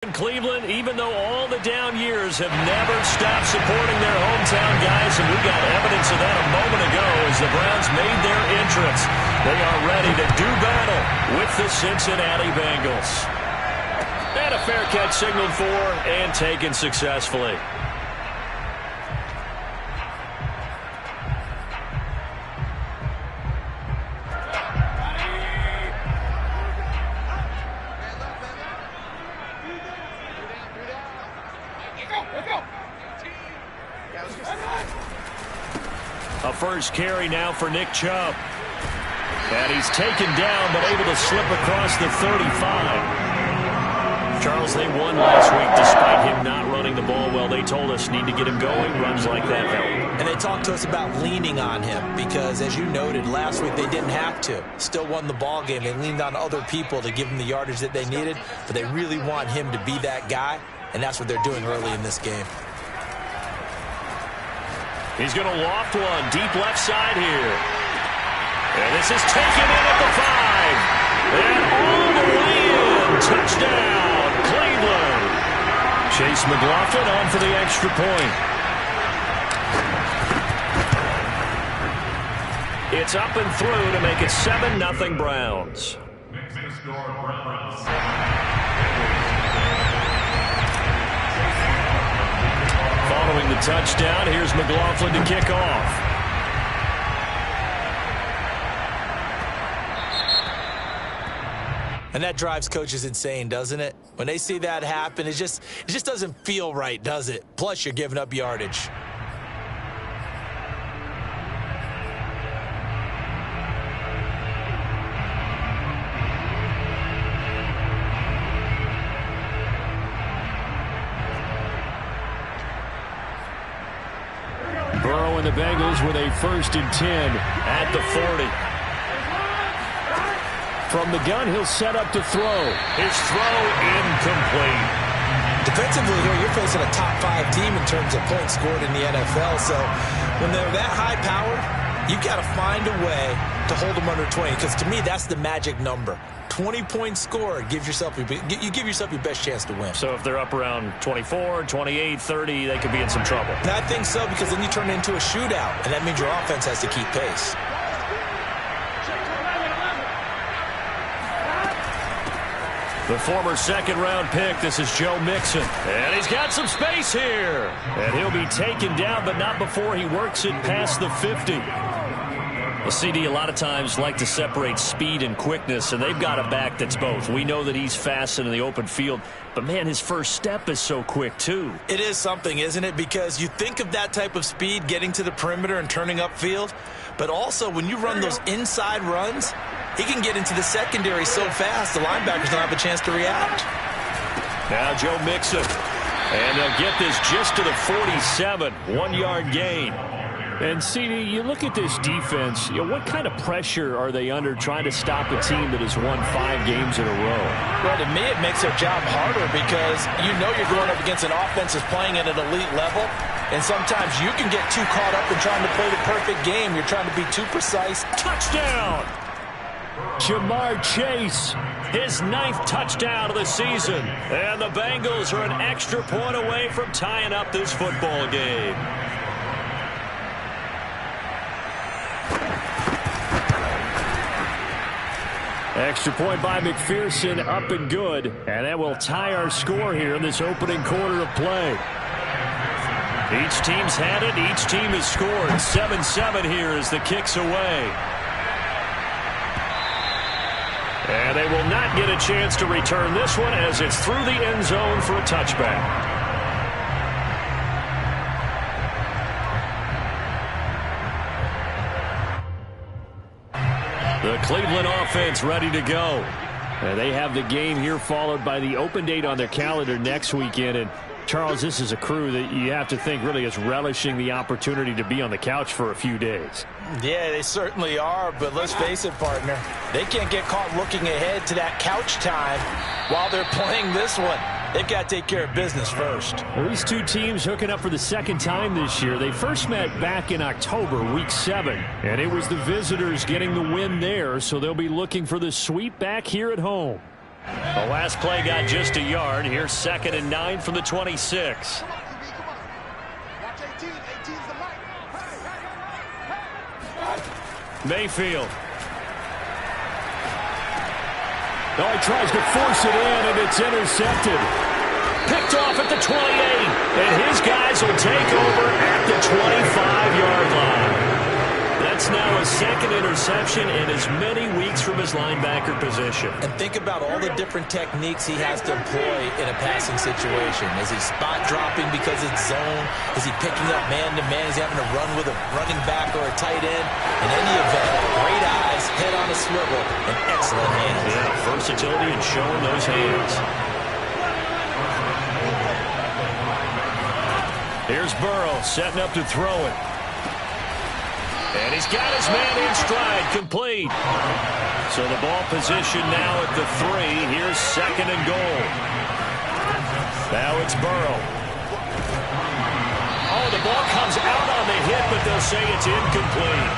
Cleveland, even though all the down years have never stopped supporting their hometown guys, and we got evidence of that a moment ago as the Browns made their entrance. They are ready to do battle with the Cincinnati Bengals. And a fair catch signaled for and taken successfully. A first carry now for Nick Chubb. And he's taken down, but able to slip across the 35. Charles, they won last week despite him not running the ball well. They told us need to get him going. Runs like that help. And they talked to us about leaning on him because, as you noted, last week they didn't have to. Still won the ball game. They leaned on other people to give them the yardage that they needed, but they really want him to be that guy, and that's what they're doing early in this game. He's going to loft one deep left side here. And this is taken in at the 5. And all the way in. Touchdown, Cleveland. Chase McLaughlin on for the extra point. It's up and through to make it 7-0 Browns. Following the touchdown, here's McLaughlin to kick off. And that drives coaches insane, doesn't it? When they see that happen, it just doesn't feel right, does it? Plus, you're giving up yardage. Burrow and the Bengals with a 1st and 10 at the 40. From the gun, he'll set up to throw. His throw incomplete. Defensively here, you're facing a top 5 team in terms of points scored in the NFL. So when they're that high powered, you've got to find a way to hold them under 20. Because to me, that's the magic number. 20 points scored, you give yourself your best chance to win. So if they're up around 24, 28, 30, they could be in some trouble. And I think so, because then you turn it into a shootout, and that means your offense has to keep pace. The former 2nd-round pick, this is Joe Mixon. And he's got some space here. And he'll be taken down, but not before he works it past the 50. Well, CD, a lot of times like to separate speed and quickness, and they've got a back that's both. We know that he's fast in the open field, but, man, his first step is so quick, too. It is something, isn't it? Because you think of that type of speed getting to the perimeter and turning upfield, but also when you run those inside runs, he can get into the secondary so fast the linebackers don't have a chance to react. Now Joe Mixon, and they'll get this just to the 47, 1-yard gain. And, CD, you look at this defense, what kind of pressure are they under trying to stop a team that has won 5 games in a row? Well, to me, it makes their job harder because you know you're going up against an offense that's playing at an elite level, and sometimes you can get too caught up in trying to play the perfect game. You're trying to be too precise. Touchdown! Jamar Chase. His 9th touchdown of the season. And the Bengals are an extra point away from tying up this football game. Extra point by McPherson, up and good. And that will tie our score here in this opening quarter of play. Each team's had it. Each team has scored. 7-7 here as the kick's away. And they will not get a chance to return this one as it's through the end zone for a touchback. The Cleveland offense ready to go. And they have the game here followed by the open date on their calendar next weekend. And Charles, this is a crew that you have to think really is relishing the opportunity to be on the couch for a few days. Yeah, they certainly are, but let's face it, partner. They can't get caught looking ahead to that couch time while they're playing this one. They've got to take care of business first. Well, these two teams hooking up for the 2nd time this year. They first met back in October, Week 7, and it was the visitors getting the win there, so they'll be looking for the sweep back here at home. The last play got just a yard. Here's 2nd and 9 from the 26. Mayfield. Oh, he tries to force it in, and it's intercepted. Picked off at the 28, and his guys will take over at the 25-yard line. That's now his 2nd interception in as many weeks from his linebacker position. And think about all the different techniques he has to employ in a passing situation. Is he spot dropping because it's zone? Is he picking up man-to-man? Is he having to run with a running back or a tight end? In any event, great eyes, head on a swivel, and excellent hands. Yeah, versatility and showing those hands. Here's Burrow setting up to throw it. And he's got his man in stride, complete. So the ball position now at the 3. Here's 2nd and goal. Now it's Burrow. Oh, the ball comes out on the hit, but they'll say it's incomplete.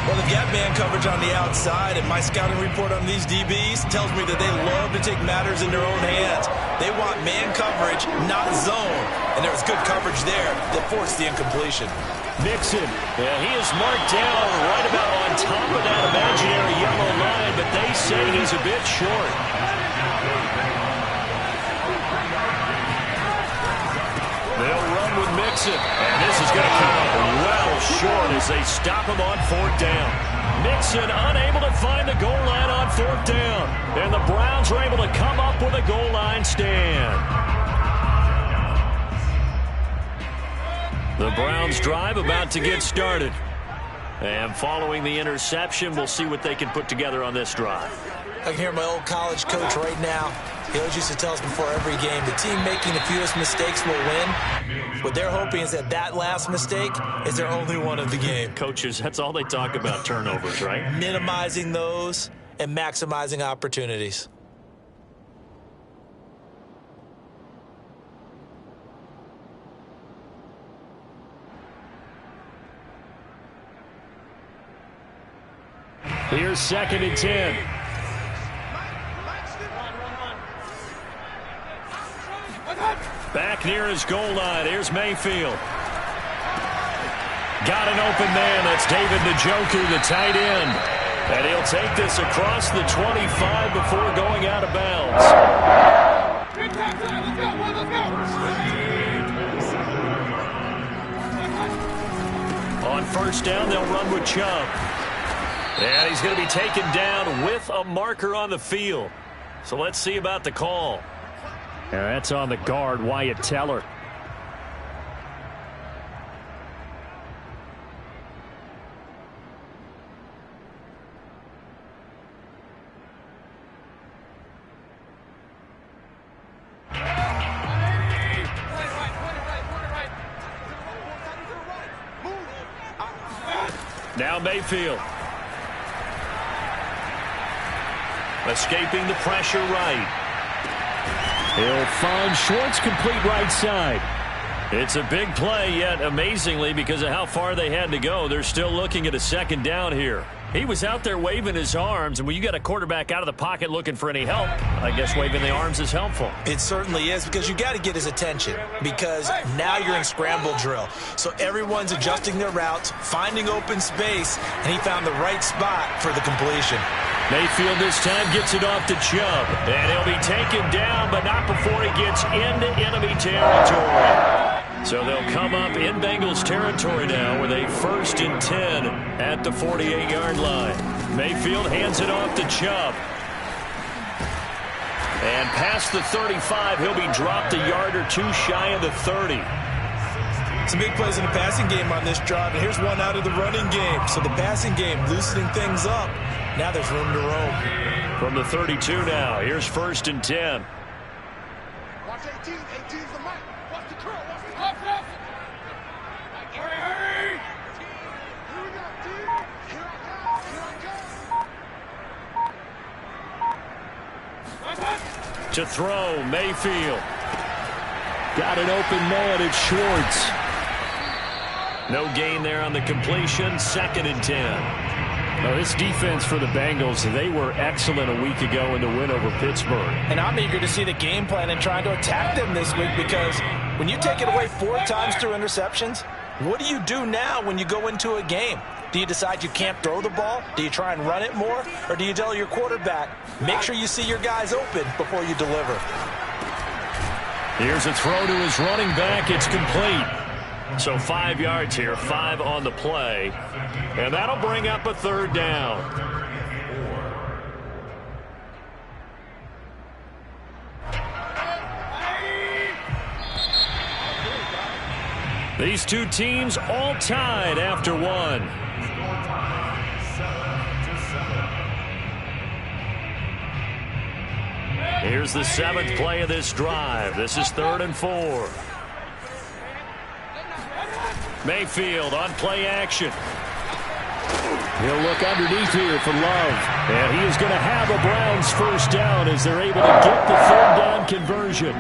Well, they've got man coverage on the outside, and my scouting report on these DBs tells me that they love to take matters in their own hands. They want man coverage, not zone. And there was good coverage there that forced the incompletion. Mixon. Yeah, he is marked down right about on top of that imaginary yellow line, but they say he's a bit short. They'll run with Mixon, and this is going to come up well short as they stop him on 4th down. Mixon unable to find the goal line on 4th down, and the Browns are able to come up with a goal line stand. The Browns drive about to get started. And following the interception, we'll see what they can put together on this drive. I can hear my old college coach right now. He always used to tell us before every game, the team making the fewest mistakes will win. What they're hoping is that that last mistake is their only one of the game. Coaches, that's all they talk about, turnovers, right? Minimizing those and maximizing opportunities. Here's 2nd and 10. Back near his goal line. Here's Mayfield. Got an open man. That's David Njoku, the tight end. And he'll take this across the 25 before going out of bounds. On 1st down, they'll run with Chubb. And he's going to be taken down with a marker on the field. So let's see about the call. And that's on the guard, Wyatt Teller. Now Mayfield. Escaping the pressure right. He'll find Schwartz, complete right side. It's a big play, yet amazingly, because of how far they had to go, they're still looking at a 2nd down here. He was out there waving his arms, and when you got a quarterback out of the pocket looking for any help, I guess waving the arms is helpful. It certainly is, because you got to get his attention, because now you're in scramble drill. So everyone's adjusting their routes, finding open space, and he found the right spot for the completion. Mayfield this time gets it off to Chubb, and he'll be taken down, but not before he gets into enemy territory. So they'll come up in Bengals territory now with a 1st and 10 at the 48-yard line. Mayfield hands it off to Chubb. And past the 35, he'll be dropped a yard or 2 shy of the 30. Some big plays in the passing game on this drive, and here's one out of the running game. So the passing game loosening things up. Now there's room to roam. From the 32 now, here's 1st and 10. Watch 18. 18's the mic. Watch the curl. Watch the hurry, hurry. Here we go, team. Here I come. To throw, Mayfield. Got an open man, it's Schwartz. No gain there on the completion, 2nd and 10. Now, this defense for the Bengals, they were excellent a week ago in the win over Pittsburgh. And I'm eager to see the game plan and trying to attack them this week, because when you take it away 4 times through interceptions, what do you do now when you go into a game? Do you decide you can't throw the ball? Do you try and run it more? Or do you tell your quarterback, make sure you see your guys open before you deliver? Here's a throw to his running back. It's complete. So 5 yards here, 5 on the play. And that'll bring up a 3rd down. These two teams all tied after 1. Here's the 7th play of this drive. This is 3rd and 4. Mayfield on play action. He'll look underneath here for Love. And he is going to have a Browns 1st down as they're able to get the 3rd down conversion.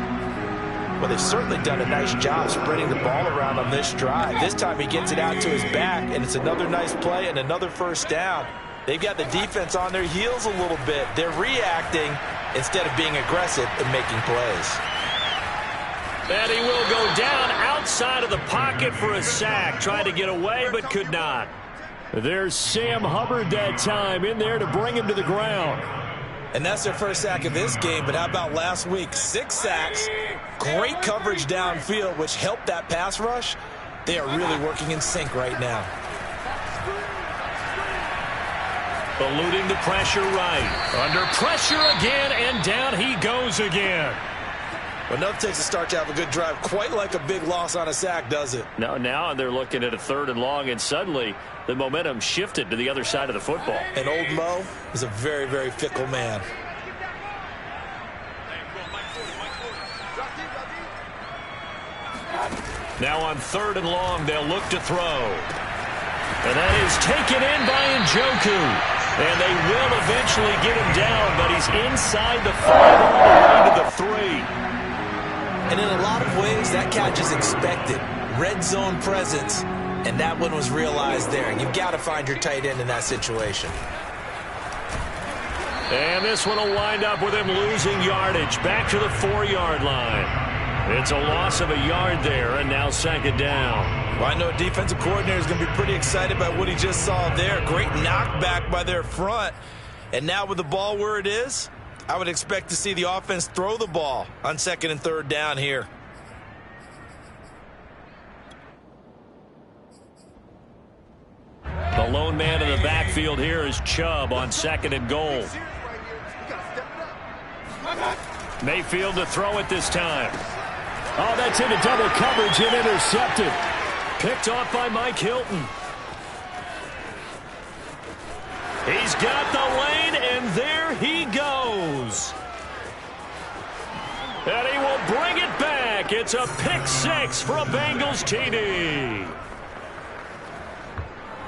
Well, they've certainly done a nice job spreading the ball around on this drive. This time he gets it out to his back, and it's another nice play and another 1st down. They've got the defense on their heels a little bit. They're reacting instead of being aggressive and making plays. And he will go down outside of the pocket for a sack. Tried to get away, but could not. There's Sam Hubbard that time in there to bring him to the ground. And that's their 1st sack of this game, but how about last week? 6 sacks, great coverage downfield, which helped that pass rush. They are really working in sync right now. Eluding the pressure right. Under pressure again, and down he goes again. Well, nothing takes a start to have a good drive quite like a big loss on a sack, does it? No, now they're looking at a 3rd and long, and suddenly the momentum shifted to the other side of the football. And old Mo is a very, very fickle man. Now on 3rd and long, they'll look to throw. And that is taken in by Njoku. And they will eventually get him down, but he's inside the 5 all the way to the 3. And in a lot of ways, that catch is expected. Red zone presence, and that one was realized there. You've got to find your tight end in that situation. And this one will wind up with him losing yardage back to the 4-yard line. It's a loss of a yard there, and now 2nd down. Well, I know a defensive coordinator is going to be pretty excited about what he just saw there. Great knockback by their front. And now with the ball where it is, I would expect to see the offense throw the ball on 2nd and 3rd down here. The lone man in the backfield here is Chubb on 2nd and goal. Mayfield to throw it this time. Oh, that's into double coverage and intercepted. Picked off by Mike Hilton. He's got the lane, and there he goes. And he will bring it back. It's a pick 6 for a Bengals TD.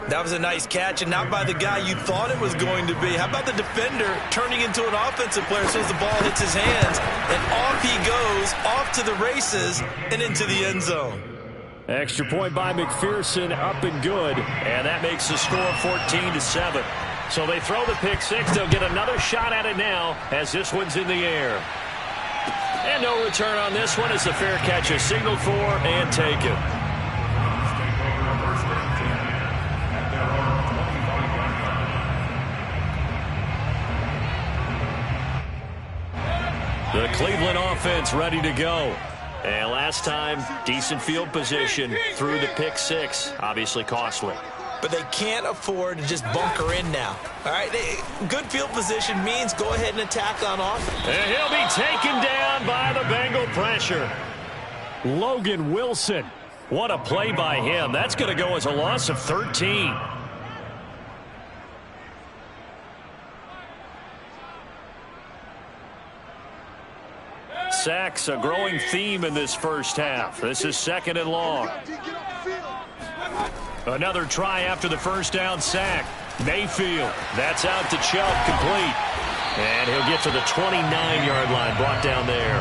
That was a nice catch, and not by the guy you thought it was going to be. How about the defender turning into an offensive player as soon as the ball hits his hands, and off he goes, off to the races, and into the end zone. Extra point by McPherson, up and good. And that makes the score 14-7. So they throw the pick 6. They'll get another shot at it now as this one's in the air. And no return on this one as the fair catch is signaled for and taken. The Cleveland offense ready to go. And last time, decent field position through the pick 6. Obviously costly. But they can't afford to just bunker in now. All right, good field position means go ahead and attack on offense. And he'll be taken down by the Bengal pressure. Logan Wilson. What a play by him. That's going to go as a loss of 13. Sacks, a growing theme in this first half. This is 2nd and long. Another try after the first down sack. Mayfield, that's out to Chubb, complete. And he'll get to the 29-yard line, brought down there.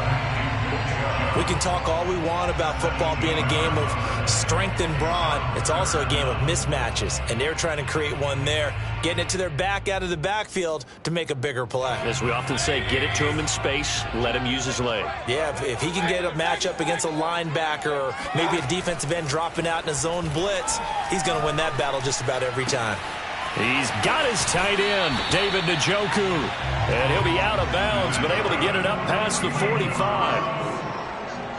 We can talk all we want about football being a game of strength and brawn. It's also a game of mismatches, and they're trying to create one there, getting it to their back out of the backfield to make a bigger play. As we often say, get it to him in space, let him use his leg. Yeah, if he can get a matchup against a linebacker or maybe a defensive end dropping out in a zone blitz, he's going to win that battle just about every time. He's got his tight end, David Njoku, and he'll be out of bounds, but able to get it up past the 45.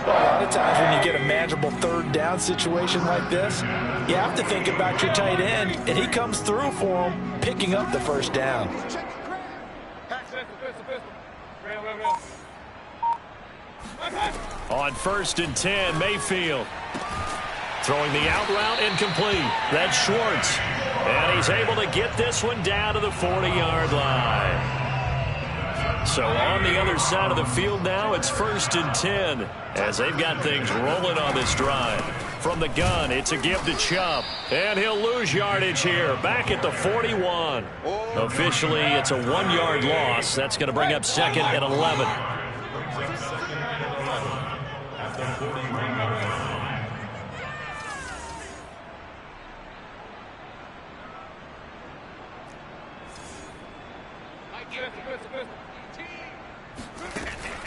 Well, a lot of times when you get a manageable third down situation like this, you have to think about your tight end, and he comes through for him, picking up the first down. On 1st and 10, Mayfield. Throwing the out route incomplete. That's Schwartz. And he's able to get this one down to the 40-yard line. So on the other side of the field now, it's 1st and 10 as they've got things rolling on this drive. From the gun, it's a give to Chubb. And he'll lose yardage here, back at the 41. Officially, it's a 1-yard loss. That's going to bring up 2nd and 11.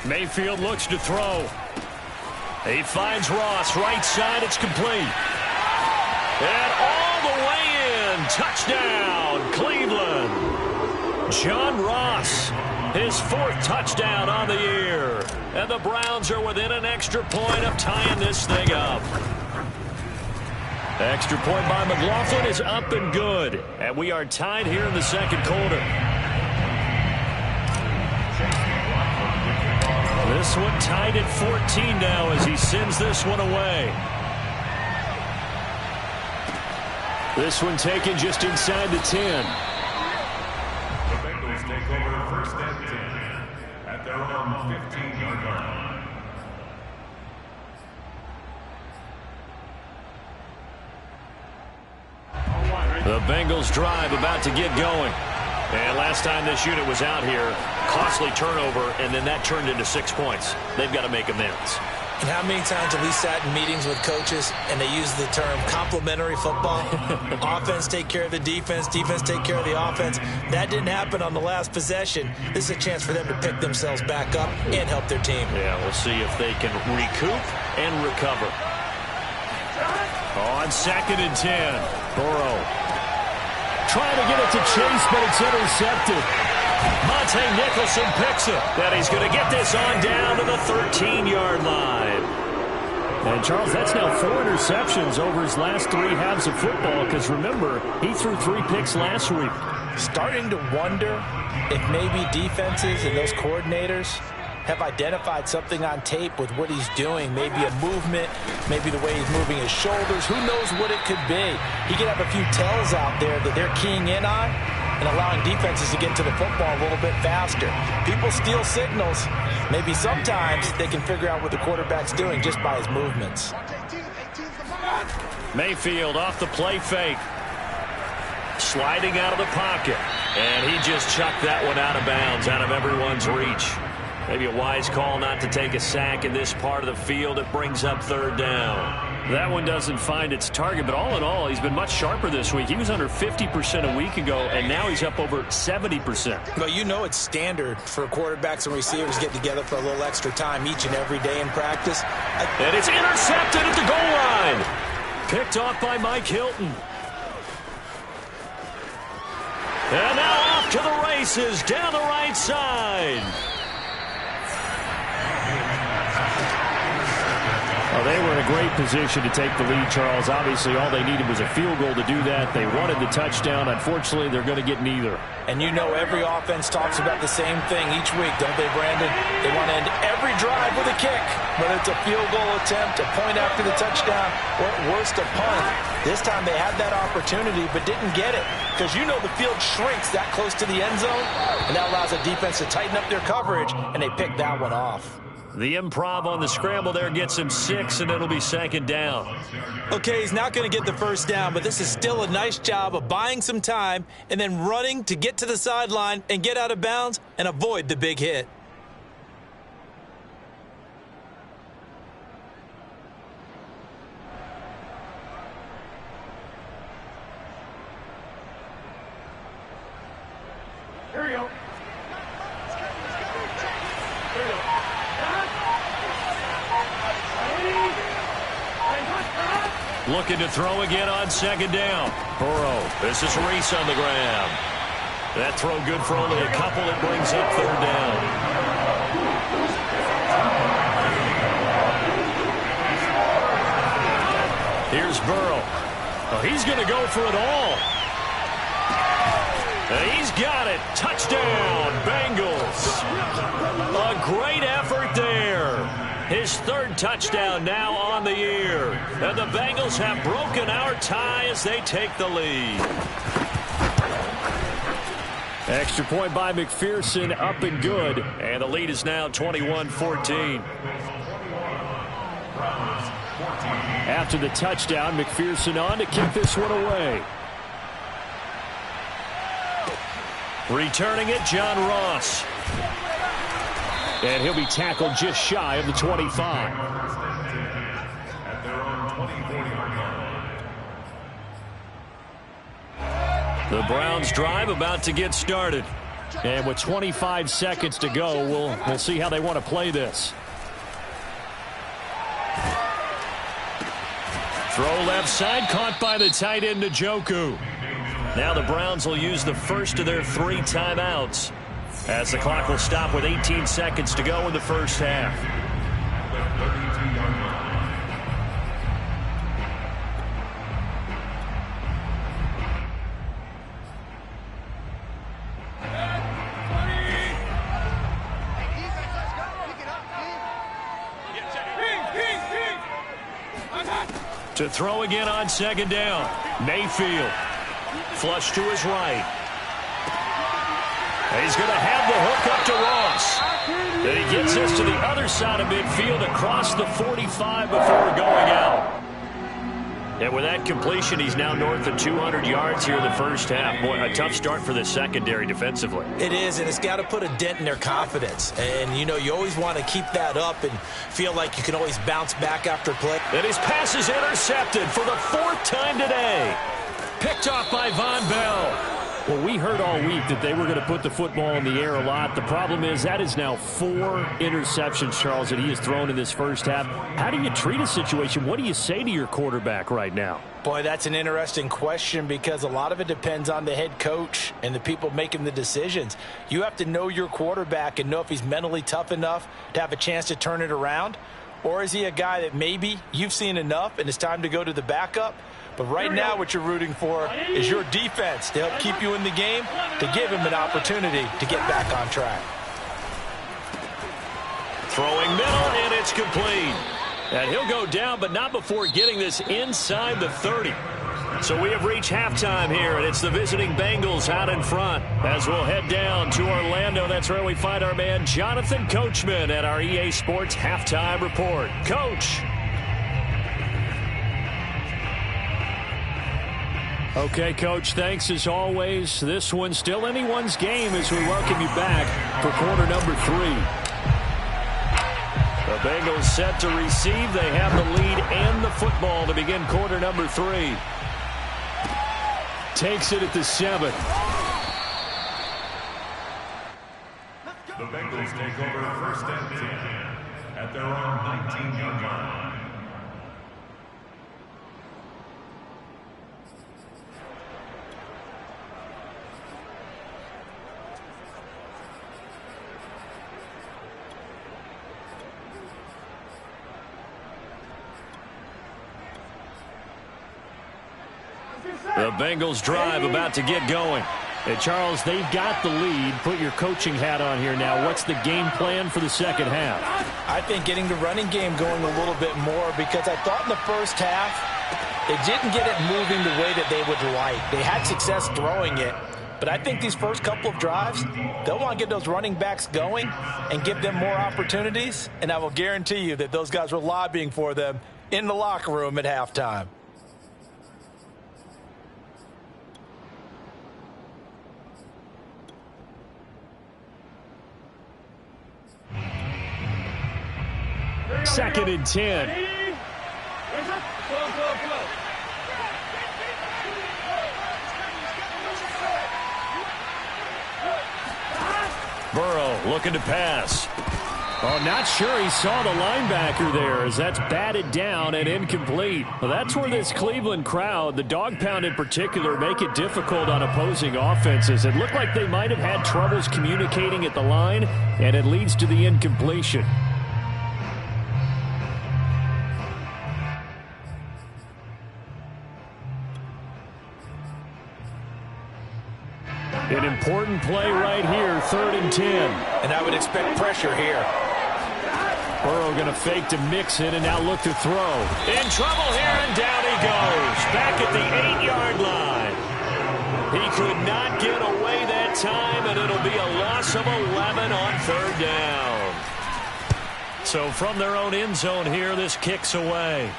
Mayfield looks to throw. He finds Ross, right side, it's complete. And all the way in, touchdown, Cleveland. John Ross, his 4th touchdown on the year. And the Browns are within an extra point of tying this thing up. Extra point by McLaughlin is up and good. And we are tied here in the 2nd quarter. This one tied at 14 now as he sends this one away. This one taken just inside the 10. The Bengals take over 1st and 10 at their own 15-yard line. The Bengals drive about to get going. And last time this unit was out here, costly turnover, and then that turned into 6 points. They've got to make amends. And how many times have we sat in meetings with coaches and they use the term complementary football? Offense take care of the defense, defense take care of the offense. That didn't happen on the last possession. This is a chance for them to pick themselves back up and help their team. Yeah, we'll see if they can recoup and recover. On 2nd and 10, Burrow. Trying to get it to Chase, but it's intercepted. Monte Nicholson picks it. And he's going to get this on down to the 13-yard line. And, Charles, that's now 4 interceptions over his last 3 halves of football because, remember, he threw 3 picks last week. Starting to wonder if maybe defenses and those coordinators have identified something on tape with what he's doing. Maybe a movement, maybe the way he's moving his shoulders. Who knows what it could be? He could have a few tells out there that they're keying in on and allowing defenses to get to the football a little bit faster. People steal signals. Maybe sometimes they can figure out what the quarterback's doing just by his movements. Mayfield off the play fake. Sliding out of the pocket. And he just chucked that one out of bounds, out of everyone's reach. Maybe a wise call not to take a sack in this part of the field. It brings up 3rd down. That one doesn't find its target, but all in all, he's been much sharper this week. He was under 50% a week ago, and now he's up over 70%. Well, you know it's standard for quarterbacks and receivers to get together for a little extra time each and every day in practice. And it's intercepted at the goal line. Picked off by Mike Hilton. And now off to the races down the right side. Well, they were in a great position to take the lead, Charles. Obviously, all they needed was a field goal to do that. They wanted the touchdown. Unfortunately, they're going to get neither. And you know every offense talks about the same thing each week, don't they, Brandon? They want to end every drive with a kick, whether it's a field goal attempt, a point after the touchdown, or at worst, a punt. This time they had that opportunity but didn't get it because you know the field shrinks that close to the end zone, and that allows the defense to tighten up their coverage, and they pick that one off. The improv on the scramble there gets him 6, and it'll be 2nd down. Okay, he's not going to get the first down, but this is still a nice job of buying some time and then running to get to the sideline and get out of bounds and avoid the big hit. looking to throw again on second down. Burrow, this is Reese on the ground. That throw good for only a couple. It brings up third down. Here's Burrow. Oh, he's going to go for it all. And he's got it. Touchdown, Bengals. A great effort there. His third touchdown now on the year. And the Bengals have broken our tie as they take the lead. Extra point by McPherson, up and good. And the lead is now 21-14. After the touchdown, McPherson on to kick this one away. Returning it, John Ross. And he'll be tackled just shy of the 25. At their own 24-yard line. The Browns drive about to get started. And with 25 seconds to go, we'll see how they want to play this. Throw left side, caught by the tight end, Njoku. Now the Browns will use the first of their 3 timeouts, as the clock will stop with 18 seconds to go in the first half. To throw again on second down. Mayfield. Flush to his right. And he's going to have the hook up to Ross. And he gets this to the other side of midfield across the 45 before going out. And with that completion, he's now north of 200 yards here in the first half. Boy, a tough start for the secondary defensively. It is, and it's got to put a dent in their confidence. And, you know, you always want to keep that up and feel like you can always bounce back after play. And his pass is intercepted for the 4th time today. Picked off by Von Bell. Well, we heard all week that they were going to put the football in the air a lot. The problem is that is now 4 interceptions, Charles, that he has thrown in this first half. How do you treat a situation? What do you say to your quarterback right now? Boy, that's an interesting question because a lot of it depends on the head coach and the people making the decisions. You have to know your quarterback and know if he's mentally tough enough to have a chance to turn it around. Or is he a guy that maybe you've seen enough and it's time to go to the backup? But right now what you're rooting for is your defense to help keep you in the game, to give him an opportunity to get back on track. Throwing middle, and it's complete. And he'll go down, but not before getting this inside the 30. So we have reached halftime here, and it's the visiting Bengals out in front. As we'll head down to Orlando, that's where we find our man Jonathan Coachman at our EA Sports Halftime Report. Coach. Okay, Coach, thanks as always. This one's still anyone's game as we welcome you back for quarter number 3. The Bengals set to receive. They have the lead and the football to begin quarter number 3. Takes it at the 7. The Bengals take over 1st and 10 at their own 19-yard line. The Bengals drive about to get going. And Charles, they've got the lead. Put your coaching hat on here now. What's the game plan for the second half? I think getting the running game going a little bit more because I thought in the first half they didn't get it moving the way that they would like. They had success throwing it. But I think these first couple of drives, they'll want to get those running backs going and give them more opportunities. And I will guarantee you that those guys were lobbying for them in the locker room at halftime. Second and 10. Burrow looking to pass. Oh, not sure he saw the linebacker there as that's batted down and incomplete. Well, that's where this Cleveland crowd, the dog pound in particular, make it difficult on opposing offenses. It looked like they might have had troubles communicating at the line, and it leads to the incompletion. An important play right here, 3rd and 10. And I would expect pressure here. Burrow going to fake to Mixon and now look to throw. In trouble here, and down he goes. Back at the 8-yard line. He could not get away that time, and it'll be a loss of 11 on 3rd down. So from their own end zone here, this kicks away.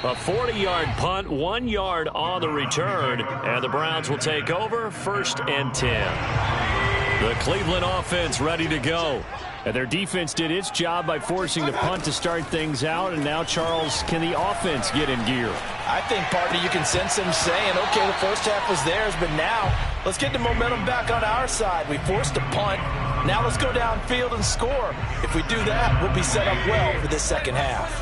A 40-yard punt, 1 yard on the return, and the Browns will take over 1st and 10. The Cleveland offense ready to go. And their defense did its job by forcing the punt to start things out, and now, Charles, can the offense get in gear? I think, partner, you can sense them saying, okay, the first half was theirs, but now let's get the momentum back on our side. We forced a punt. Now let's go downfield and score. If we do that, we'll be set up well for this second half.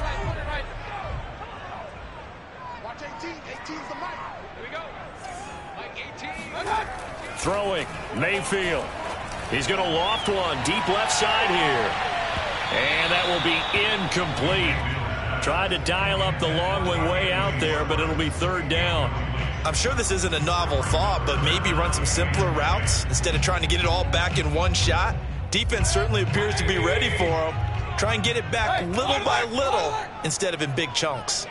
Watch 18. 18's the mic. Here we go. Mike 18. Throwing, Mayfield. He's going to loft one deep left side here. And that will be incomplete. Tried to dial up the long way out there, but it'll be 3rd down. I'm sure this isn't a novel thought, but maybe run some simpler routes instead of trying to get it all back in one shot. Defense certainly appears to be ready for him. Try and get it back little by little instead of in big chunks.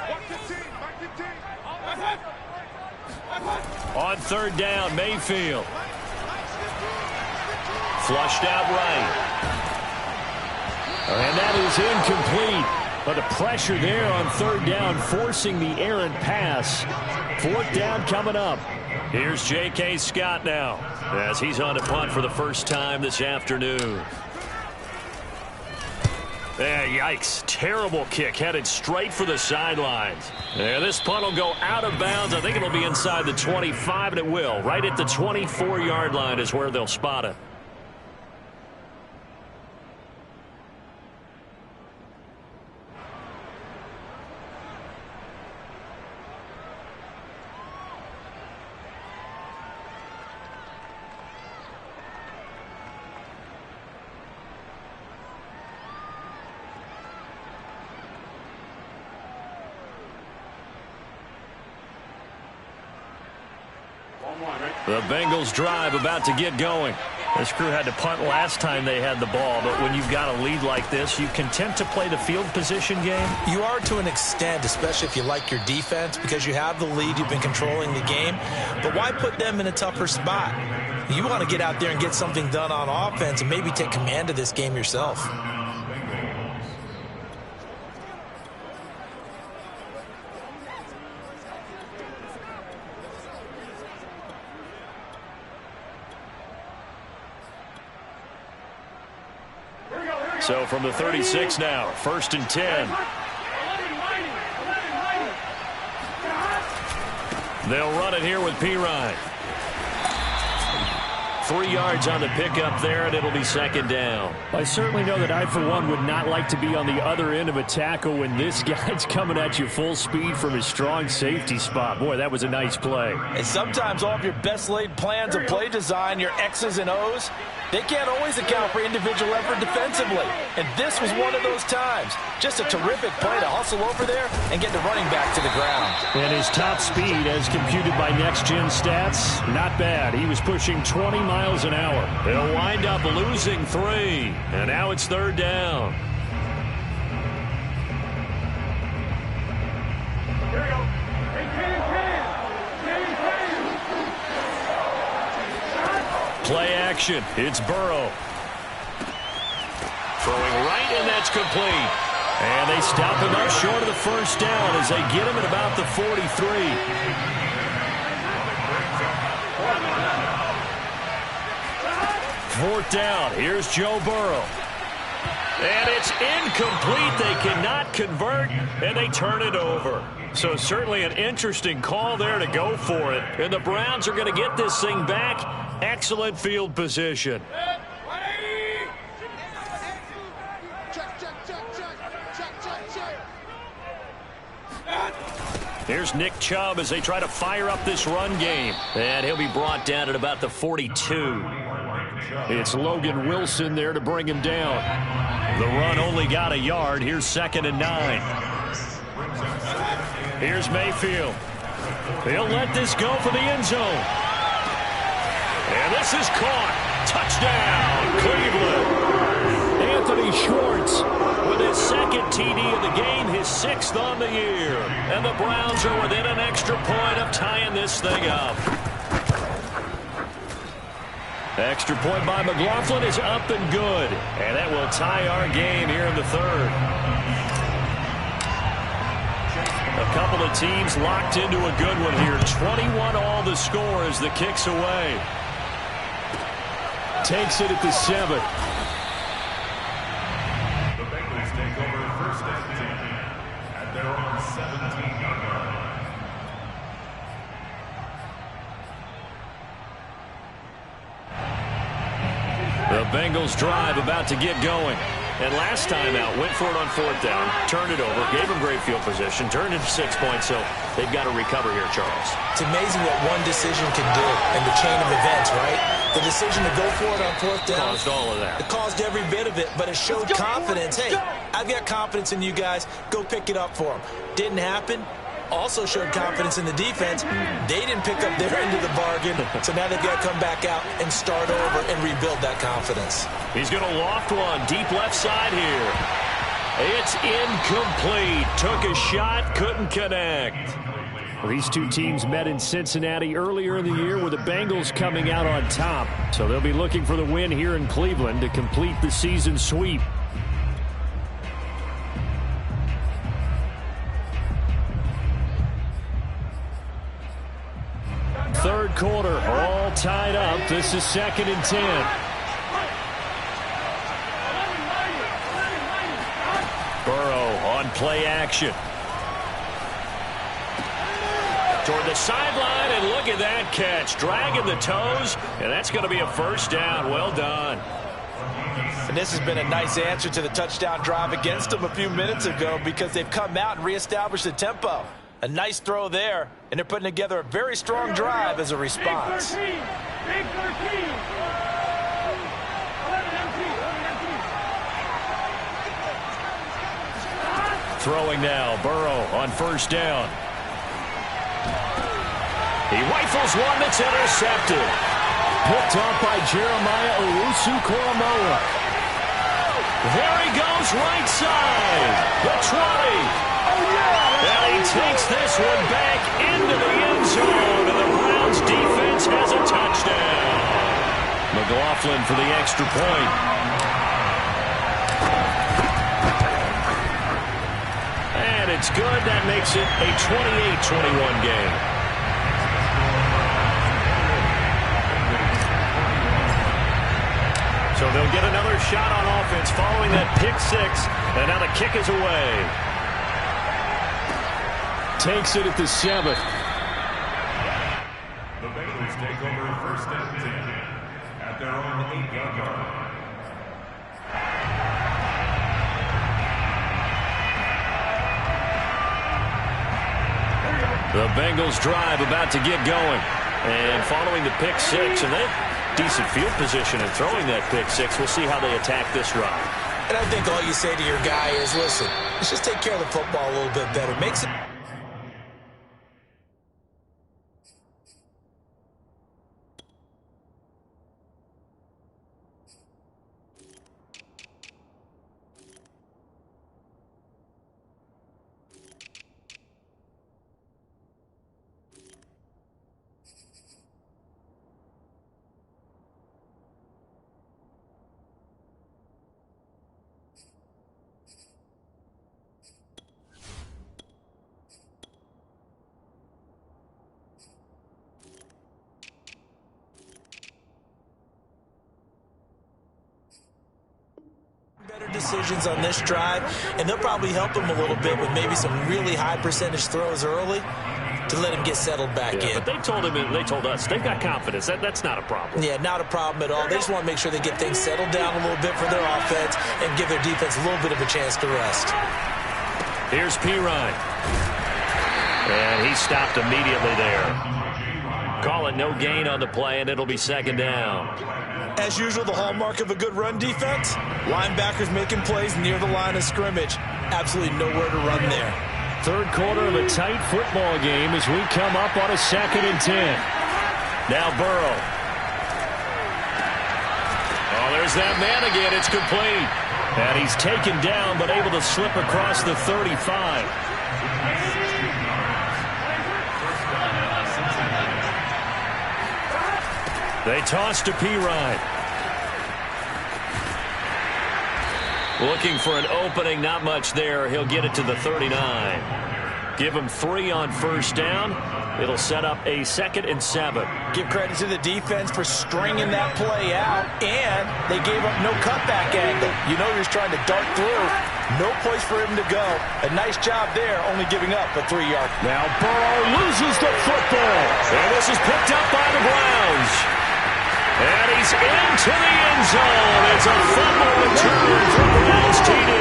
Watch 15. Mike 15. On 3rd down, Mayfield. Flushed out right. And that is incomplete. But the pressure there on 3rd down, forcing the errant pass. 4th down coming up. Here's J.K. Scott now, as he's on to punt for the first time this afternoon. Yikes. Terrible kick headed straight for the sidelines. This punt will go out of bounds. I think it'll be inside the 25, and it will. Right at the 24-yard line is where they'll spot it. The Bengals drive about to get going. This crew had to punt last time they had the ball, but when you've got a lead like this, you content to play the field position game? You are to an extent, especially if you like your defense, because you have the lead, you've been controlling the game. But why put them in a tougher spot? You want to get out there and get something done on offense and maybe take command of this game yourself. So from the 36 now, 1st and 10. They'll run it here with Pirine. 3 yards on the pickup there, and it'll be 2nd down. I certainly know that I, for one, would not like to be on the other end of a tackle when this guy's coming at you full speed from his strong safety spot. Boy, that was a nice play. And sometimes all of your best laid plans of play design, your X's and O's, they can't always account for individual effort defensively. And this was one of those times. Just a terrific play to hustle over there and get the running back to the ground. And his top speed, as computed by Next Gen Stats, not bad. He was pushing 20 miles an hour. They'll wind up losing 3. And now it's 3rd down. Here we go. 18-10. Play action. It's Burrow. Throwing right, and that's complete. And they stop him up short of the 1st down as they get him at about the 43. 4th down. Here's Joe Burrow. And it's incomplete. They cannot convert, and they turn it over. So certainly an interesting call there to go for it. And the Browns are going to get this thing back. Excellent field position. Here's Nick Chubb as they try to fire up this run game. And he'll be brought down at about the 42. It's Logan Wilson there to bring him down. The run only got a yard. Here's 2nd and 9. Here's Mayfield. He'll let this go for the end zone. And this is caught. Touchdown, Cleveland. Anthony Schwartz with his 2nd TD of the game, his 6th on the year. And the Browns are within an extra point of tying this thing up. Extra point by McLaughlin is up and good. And that will tie our game here in the 3rd. A couple of teams locked into a good one here. 21 all the score as the kick's away. Takes it at the 7. The Bengals take over 1st and 10 at their own 17-yard line. The Bengals drive about to get going. And last time out, went for it on 4th down, turned it over, gave them great field position, turned it 6 points, so they've got to recover here, Charles. It's amazing what one decision can do in the chain of events, right? The decision to go for it on 4th down. Caused all of that. It caused every bit of it, but it showed confidence. Hey, I've got confidence in you guys. Go pick it up for them. Didn't happen. Also showed confidence in the defense. They didn't pick up their end of the bargain, so now they've got to come back out and start over and rebuild that confidence. He's going to loft one deep left side here. It's incomplete. Took a shot, couldn't connect. Well, these two teams met in Cincinnati earlier in the year with the Bengals coming out on top. So they'll be looking for the win here in Cleveland to complete the season sweep. 3rd quarter, all tied up. This is 2nd and 10. Burrow on play action. Toward the sideline, and look at that catch. Dragging the toes, and that's going to be a 1st down. Well done. And this has been a nice answer to the touchdown drive against them a few minutes ago because they've come out and reestablished the tempo. A nice throw there, and they're putting together a very strong drive as a response. Big 13. Throwing now, Burrow on 1st down. He rifles one that's intercepted. Picked off by Jeremiah Owusu-Koramoah. There he goes, right side. The 20. And he takes this one back into the end zone, and the Browns defense has a touchdown. McLaughlin for the extra point. And it's good. That makes it a 28-21 game. So they'll get another shot on offense following that pick 6, and now the kick is away. Takes it at the 7th. The Bengals take over 1st and 10 at their own 8-yard line. The Bengals drive about to get going. And following the pick 6, and they have decent field position and throwing that pick 6. We'll see how they attack this drive. And I think all you say to your guy is, listen, let's just take care of the football a little bit better. Makes it decisions on this drive, and they'll probably help him a little bit with maybe some really high percentage throws early to let him get settled back in. But they told us they've got confidence. That's not a problem. Yeah, not a problem at all. They just want to make sure they get things settled down a little bit for their offense and give their defense a little bit of a chance to rest. Here's Pirine. And he stopped immediately there. Call it no gain on the play, and it'll be second down. As usual, the hallmark of a good run defense, linebackers making plays near the line of scrimmage. Absolutely nowhere to run there. Third quarter of a tight football game as we come up on a 2nd and 10. Now Burrow. Oh, there's that man again. It's complete. And he's taken down, but able to slip across the 35. They toss to Pirine. Looking for an opening, not much there. He'll get it to the 39. Give him 3 on first down. It'll set up a 2nd and 7. Give credit to the defense for stringing that play out, and they gave up no cutback angle. You know he was trying to dart through. No place for him to go. A nice job there, only giving up a 3-yard. Now Burrow loses the football. And this is picked up by the Browns. And he's into the end zone. It's a fumble return for Browns TD.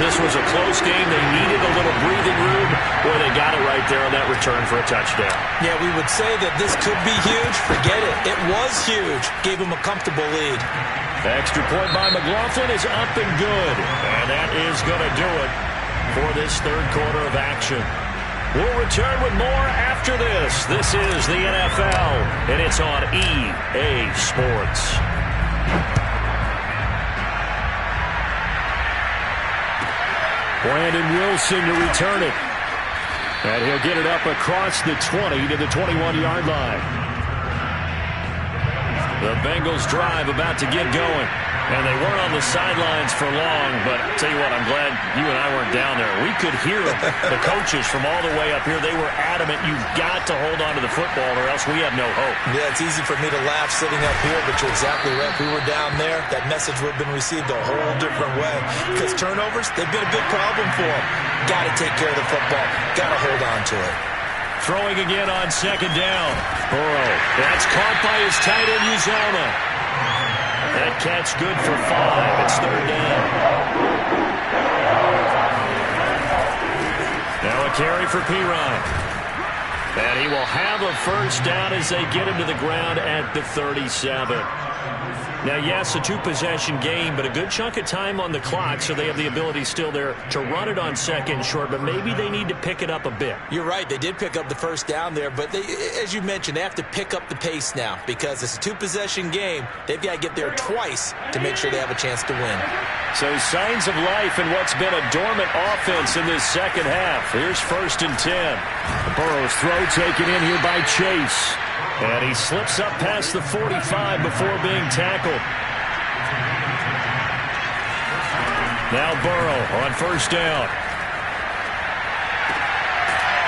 This was a close game. They needed a little breathing room. Boy, they got it right there on that return for a touchdown. Yeah, we would say that this could be huge. Forget it. It was huge. Gave him a comfortable lead. Extra point by McLaughlin is up and good. And that is going to do it for this third quarter of action. We'll return with more after this. This is the NFL, and it's on EA Sports. Brandon Wilson to return it. And he'll get it up across the 20 to the 21-yard line. The Bengals drive about to get going. And they weren't on the sidelines for long, but I'll tell you what, I'm glad you and I weren't down there. We could hear the coaches from all the way up here. They were adamant, you've got to hold on to the football or else we have no hope. Yeah, it's easy for me to laugh sitting up here, but you're exactly right. If we were down there, that message would have been received a whole different way. Because turnovers, they've been a big problem for them. Got to take care of the football. Got to hold on to it. Throwing again on second down. Burrow. That's caught by his tight end, Uzomah. That catch good for 5. It's third down. Now a carry for Pirine. And he will have a first down as they get him to the ground at the 37. Now, yes, a 2-possession game, but a good chunk of time on the clock, so they have the ability still there to run it on second and short, but maybe they need to pick it up a bit. You're right. They did pick up the first down there, but they, as you mentioned, they have to pick up the pace now because it's a 2-possession game. They've got to get there twice to make sure they have a chance to win. So signs of life in what's been a dormant offense in this second half. Here's 1st and 10. Burrow's throw taken in here by Chase. And he slips up past the 45 before being tackled. Now Burrow on first down.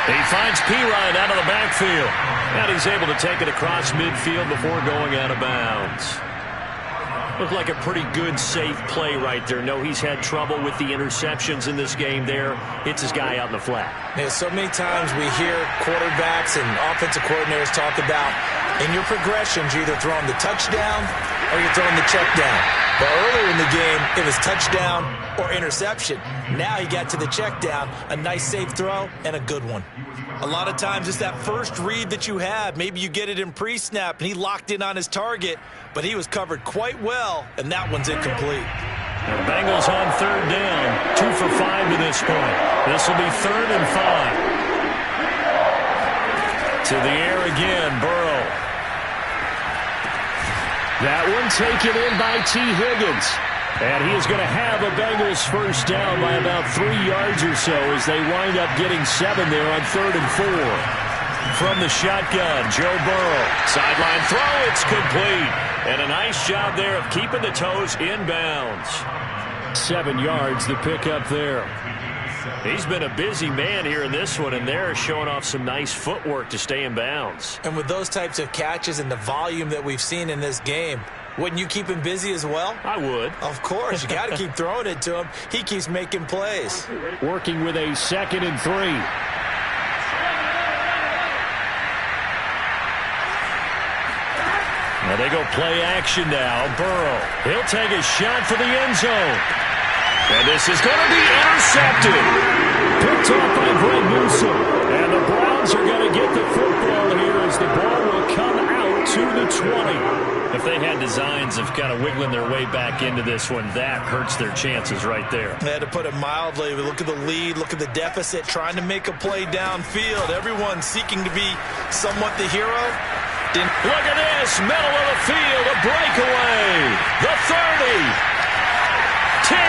He finds Pirine out of the backfield. And he's able to take it across midfield before going out of bounds. Looked like a pretty good, safe play right there. No, he's had trouble with the interceptions in this game there. Hits his guy out in the flat. Yeah, so many times we hear quarterbacks and offensive coordinators talk about in your progressions, you're either throwing the touchdown or you're throwing the check down. But earlier in the game, it was touchdown or interception. Now he got to the check down, a nice safe throw, and a good one. A lot of times it's that first read that you have. Maybe you get it in pre-snap, and he locked in on his target, but he was covered quite well, and that one's incomplete. The Bengals on third down, 2 for 5 to this point. This will be 3rd and 5. To the air again, Burrow. That one taken in by T. Higgins. And he is going to have a Bengals first down by about 3 yards or so as they wind up getting 7 there on 3rd and 4. From the shotgun, Joe Burrow. Sideline throw, it's complete. And a nice job there of keeping the toes inbounds. 7 yards, the pickup there. He's been a busy man here in this one, and they're showing off some nice footwork to stay in bounds. And with those types of catches and the volume that we've seen in this game, Wouldn't you keep him busy as well? I would. Of course. You got to keep throwing it to him. He keeps making plays. Working with a 2nd and 3. Now they go play action now. Burrow. He'll take a shot for the end zone. And this is going to be intercepted. Picked off by Greg Newsome. And the Browns are going to get the football here as the ball will come out to the 20. If they had designs of kind of wiggling their way back into this one, that hurts their chances right there. They had to put it mildly. Look at the lead. Look at the deficit. Trying to make a play downfield. Everyone seeking to be somewhat the hero. Look at this. Middle of the field. A breakaway. The 30. 10, 5,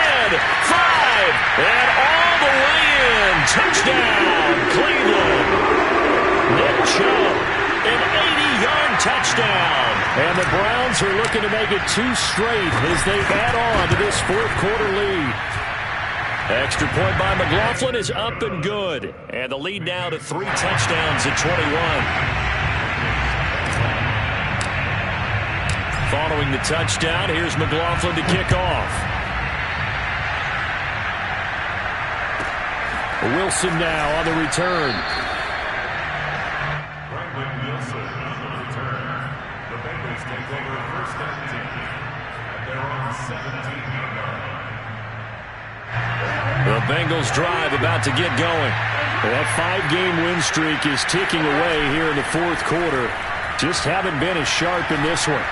and all the way in. Touchdown, Cleveland. Nick Chubb, an 80-yard touchdown. And the Browns are looking to make it 2 straight as they add on to this 4th quarter lead. Extra point by McLaughlin is up and good. And the lead now to 3 touchdowns at 21. Following the touchdown, here's McLaughlin to kick off. Wilson now on the return. Brandon Wilson on the return. The Bengals take over 1st and 10 at their own 17-yard line. The Bengals drive about to get going. That 5-game win streak is ticking away here in the 4th quarter. Just haven't been as sharp in this one.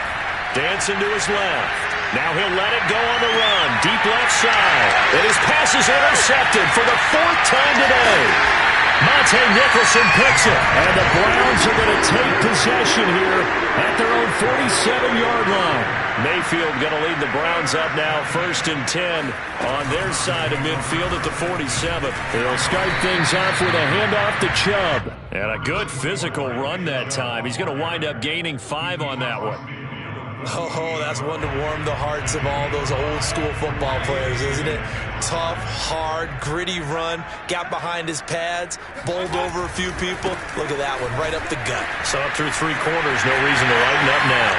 Dancing to his left. Now he'll let it go on the run. Deep left side. And his pass is intercepted for the 4th time today. Monte Nicholson picks it. And the Browns are going to take possession here at their own 47-yard line. Mayfield going to lead the Browns up now 1st and 10 on their side of midfield at the 47. They'll start things off with a handoff to Chubb. And a good physical run that time. He's going to wind up gaining 5 on that one. Oh, that's one to warm the hearts of all those old-school football players, isn't it? Tough, hard, gritty run. Got behind his pads, bowled over a few people. Look at that one, right up the gut. Saw it through 3 quarters. No reason to lighten up now.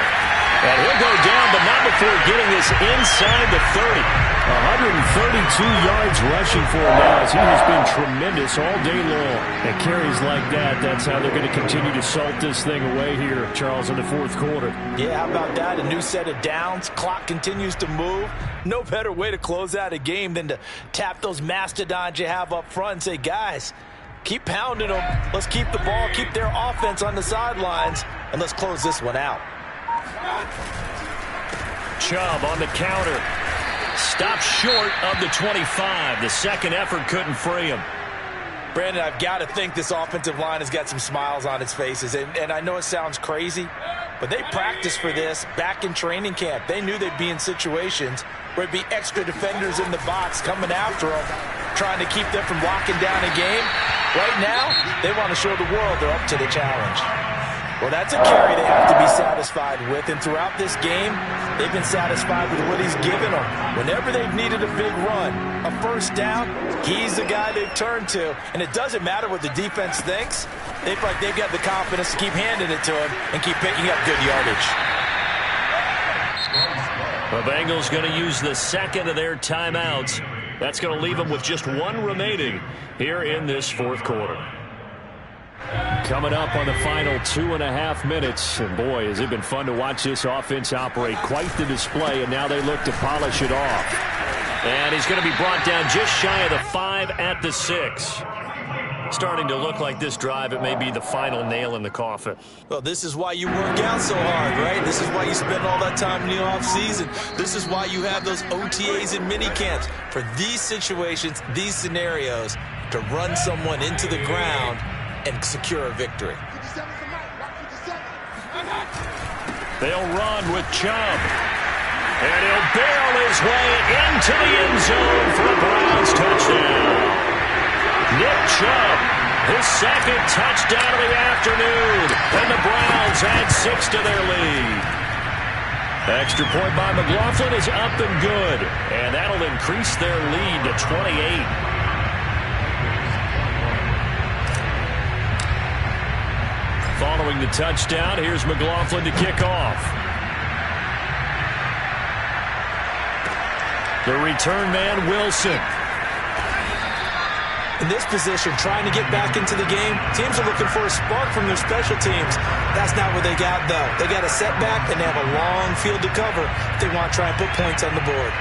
And he'll go down, but not before getting this inside the 30. 132 yards rushing for him now as he has been tremendous all day long. And carries like that, that's how they're going to continue to salt this thing away here, Charles, in the 4th quarter. Yeah, how about that? A new set of downs. Clock continues to move. No better way to close out a game than to tap those mastodons you have up front and say, guys, keep pounding them. Let's keep the ball, keep their offense on the sidelines, and let's close this one out. Chubb on the counter. Stopped short of the 25. The second effort couldn't free him. Brandon, I've got to think this offensive line has got some smiles on its faces. And I know it sounds crazy, but they practiced for this back in training camp. They knew they'd be in situations where it'd be extra defenders in the box coming after them, trying to keep them from locking down a game. Right now, they want to show the world they're up to the challenge. Well, that's a carry they have to be satisfied with. And throughout this game, they've been satisfied with what he's given them. Whenever they've needed a big run, a first down, he's the guy they've turned to. And it doesn't matter what the defense thinks. They feel like they've got the confidence to keep handing it to him and keep picking up good yardage. The Bengals going to use the second of their timeouts. That's going to leave them with just 1 remaining here in this 4th quarter. Coming up on the final 2.5 minutes. And boy, has it been fun to watch this offense operate. Quite the display, and now they look to polish it off. And he's going to be brought down just shy of the 5 at the 6. Starting to look like this drive, it may be the final nail in the coffin. Well, this is why you work out so hard, right? This is why you spend all that time in the offseason. This is why you have those OTAs and mini camps. For these situations, these scenarios, to run someone into the ground and secure a victory. They'll run with Chubb. And he'll barrel his way into the end zone for a Browns touchdown. Nick Chubb, his second touchdown of the afternoon. And the Browns add 6 to their lead. Extra point by McLaughlin is up and good. And that'll increase their lead to 28. Following the touchdown, here's McLaughlin to kick off. The return man, Wilson. In this position, trying to get back into the game, teams are looking for a spark from their special teams. That's not what they got, though. They got a setback, and they have a long field to cover if they want to try and put points on the board.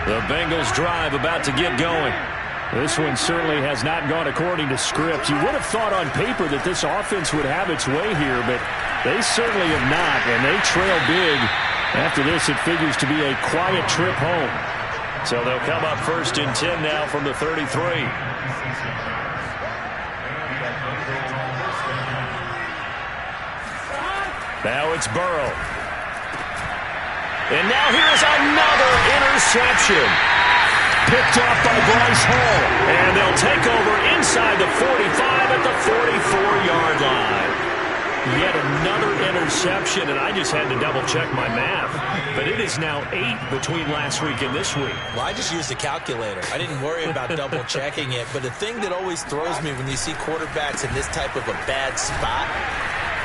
The Bengals drive about to get going. This one certainly has not gone according to script. You would have thought on paper that this offense would have its way here, but they certainly have not, and they trail big. After this, it figures to be a quiet trip home. So they'll come up 1st and 10 now from the 33. Now it's Burrow. And now here's another interception. Picked off by Bryce Hall. And they'll take over inside the 45 at the 44-yard line. Yet another interception, and I just had to double-check my math. But it is now 8 between last week and this week. Well, I just used a calculator. I didn't worry about double-checking it. But the thing that always throws me when you see quarterbacks in this type of a bad spot,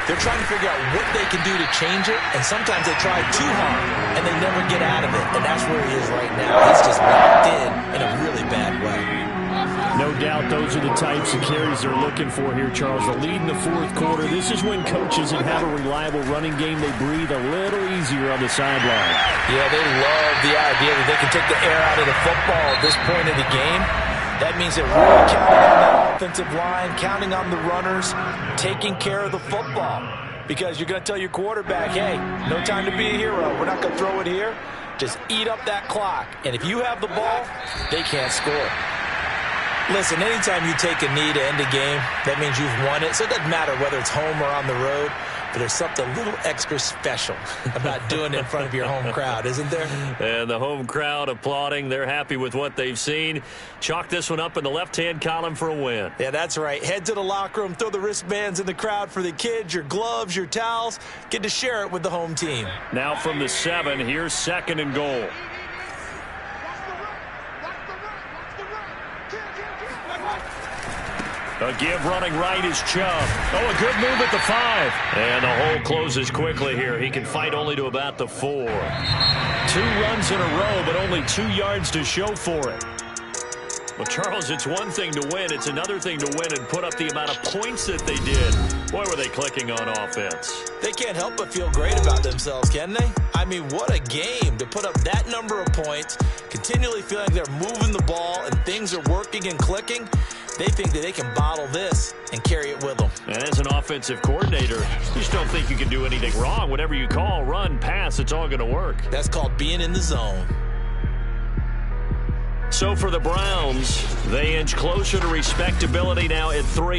they're trying to figure out what they can do to change it, and sometimes they try too hard, and they never get out of it. And that's where he is right now. He's just locked in a really bad way. No doubt those are the types of carries they're looking for here, Charles. The lead in the 4th quarter. This is when coaches that have a reliable running game, they breathe a little easier on the sideline. Yeah, they love the idea that they can take the air out of the football at this point in the game. That means they're really counting on that offensive line, counting on the runners, taking care of the football. Because you're going to tell your quarterback, hey, no time to be a hero. We're not going to throw it here. Just eat up that clock. And if you have the ball, they can't score. Listen, anytime you take a knee to end a game, that means you've won it. So it doesn't matter whether it's home or on the road. But there's something a little extra special about doing it in front of your home crowd, isn't there? And the home crowd applauding. They're happy with what they've seen. Chalk this one up in the left-hand column for a win. Yeah, that's right. Head to the locker room, throw the wristbands in the crowd for the kids, your gloves, your towels. Get to share it with the home team. Now from the 7, here's 2nd and goal. A give running right is Chubb. Oh, a good move at the 5. And the hole closes quickly here. He can fight only to about the 4. 2 runs in a row, but only 2 yards to show for it. Well, Charles, it's one thing to win. It's another thing to win and put up the amount of points that they did. Boy, were they clicking on offense. They can't help but feel great about themselves, can they? I mean, what a game to put up that number of points, continually feeling they're moving the ball and things are working and clicking. They think that they can bottle this and carry it with them. And as an offensive coordinator, you just don't think you can do anything wrong. Whatever you call, run, pass, it's all going to work. That's called being in the zone. So for the Browns, they inch closer to respectability now at 3.